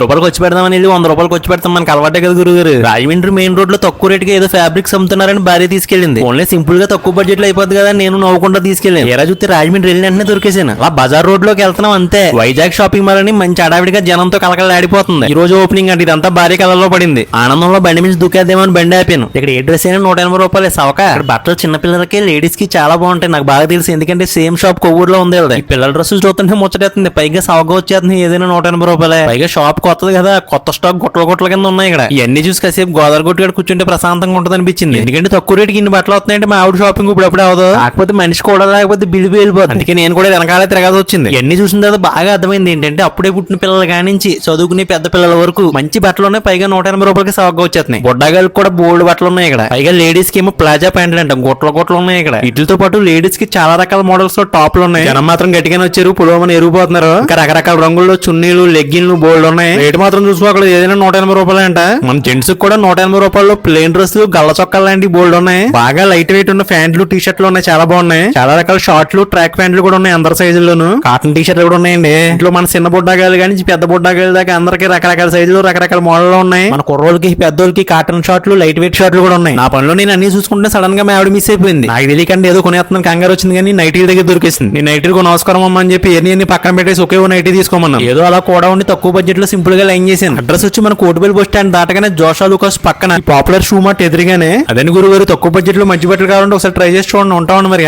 రూపాయలు వచ్చి పెడదామని వెళ్ళి 100 రూపాయలు వచ్చి పెడతాం, మనకు అలవాటే కదా గురుగారు. రాజమండ్రి మెయిన్ రోడ్ లో తక్కువ రేటుకి ఏదో ఫ్యాబ్రిక్స్ అమ్ముతున్నారని భార్య తీసుకెళ్ళింది. ఓన్లీ సింపుల్ గా తక్కువ బడ్జెట్ లో అయిపోద్ది కదా నేను నవ్వుకుంటా తీసుకెళ్ళాను. ఎరా చూస్తే రాజమండ్రి వెళ్ళిన వెంటనే దొరికేసాను. అలా బజార్ రోడ్ లోకి వెళ్తున్నాం అంతే. వైజాగ్ షాపింగ్ మాల్ అని మంచి అడావిడిగా జనంతో కలకలాడిపోతుంది. ఈ రోజు ఓపెనింగ్ అంటే ఇదంతా భారీ కలర్లో పడింది. ఆనందంలో బండి మీద దూకేద్దామని బండి ఆపాను. ఇక్కడ ఏ డ్రెస్ అయినా 180 రూపాయలు సవక. ఇక్కడ బట్టలు చిన్నపిల్లలకి లేడీస్ కి చాలా బాగుంటాయి, నాకు బాగా తెలుసు. ఎందుకంటే సేమ్ షాప్ కొవ్వూరులో ఉంది. ఈ పిల్లల డ్రెస్సులు చూస్తుంటే ముచ్చటేస్తుంది, పైగా సవక వచ్చేస్తుంది. ఏదైనా 180 రూపాయలే. పైగా షాప్ కొత్తది కదా, కొత్త స్టాక్ గుట్ల కింద ఉన్నాయి. ఇక్కడ ఇవన్నీ చూసి కాసేపు గోదావరి కొట్టుగా కూర్చుంటే ప్రశాంతంగా ఉంటుంది అనిపించింది. ఎందుకంటే తక్కువ రేటుకి ఇన్ని బట్టలు వస్తున్నాయంటే మా ఆవిడ షాపింగ్ ఇప్పుడు అవదు. కాకపోతే మనిషి కూడా లేకపోతే బిల్లు వెళ్ళిపోతుంది. అందుకే నేను కూడా వెనకాలే తిరగాల్సి వచ్చింది. ఇవన్నీ చూసిన తర్వాత బాగా అర్థమైంది ఏంటంటే అప్పుడే పుట్టిన పిల్లల కానించి చదువుకునే పెద్ద పిల్లల వరకు మంచి బట్టలు ఉన్నాయి. పైగా 180 రూపాయలకి సవగ్గా వచ్చేస్తున్నాయి. బొడ్డాగాళ్ళకి కూడా బోల్డ్ బట్టలు ఉన్నాయి ఇక్కడ. పైగా లేడీస్ కి ఏమో ప్లాజా ప్యాంట్లు అంట గుట్టలు ఉన్నాయి ఇక్కడ. వీటితో పాటు లేడీస్ కి చాలా రకాల మోడల్స్ లో టాప్లు ఉన్నాయి. జనం మాత్రం గట్టిగానే వచ్చారు, పులోమని ఎరిగిపోతున్నారు. ఇంకా రకరకాల రంగుల్లో చున్నీలు లెగ్గిన్లు బోల్డ్ ఉన్నాయి. రేటు మాత్రం చూసుకోవాలి, ఏదైనా 180 రూపాయలు అంట. మన జెంట్స్ కూడా 180 రూపాయలు ప్లేన్ డ్రెస్లు గల్ల చొక్కాలు లాంటి బోల్డ్ ఉన్నాయి. బాగా లైట్ వెయిట్ ఉన్న ప్యాంట్లు టీ షర్ట్లు ఉన్నాయి, చాలా బాగున్నాయి. చాలా రకాల షార్ట్లు ట్రాక్ ప్యాంట్లు కూడా ఉన్నాయి అందరి సైజుల్లోను. కాటన్ టీ షర్ట్లు కూడా ఉన్నాయండి. ఇంట్లో మన చిన్న బుడ్డాగాలు కానీ పెద్ద బుడ్డాగాలు దాకా అందరికి రకరకాల సైజులు రకరకాల మోడల్ ఉన్నాయి. మన కుర్రోళ్ళకి పెద్దోళ్ళకి కాటన్ షార్ట్లు లైట్ వెయిట్ షార్ట్లు కూడా ఉన్నాయి. నా పనిలో నేను అన్ని చూసుకుంటే సడన్ గా మా ఆవిడ మిస్ అయిపోయింది. నాకు తెలియకంటే ఏదో కొనేస్తున్నాను కంగారు వచ్చింది కానీ నైటీ దగ్గర దొరికేసింది. నేను నైటీకి నమస్కారం అమ్మ అని చెప్పి ఎన్ని పక్కన పెట్టేసి ఒకే నైటీ తీసుకోమన్నాను. ఏదో అలా కూడా ఉండి తక్కువ బడ్జెట్ లో సింపుల్ గా లైన్ చేశాను. అడ్రస్ వచ్చి మన కోటిపల్లి బస్ స్టాండ్ దాటగానే జోషా లూకాస్ పక్కన పాపులర్ షూ మార్ట్ ఎదురుగానే. అదని గురుగారు తక్కువ బడ్జెట్ లో మంచి బట్టలు కావాలంటే ఒకసారి ట్రై చేసి చూడండి. ఉంటామని మరి.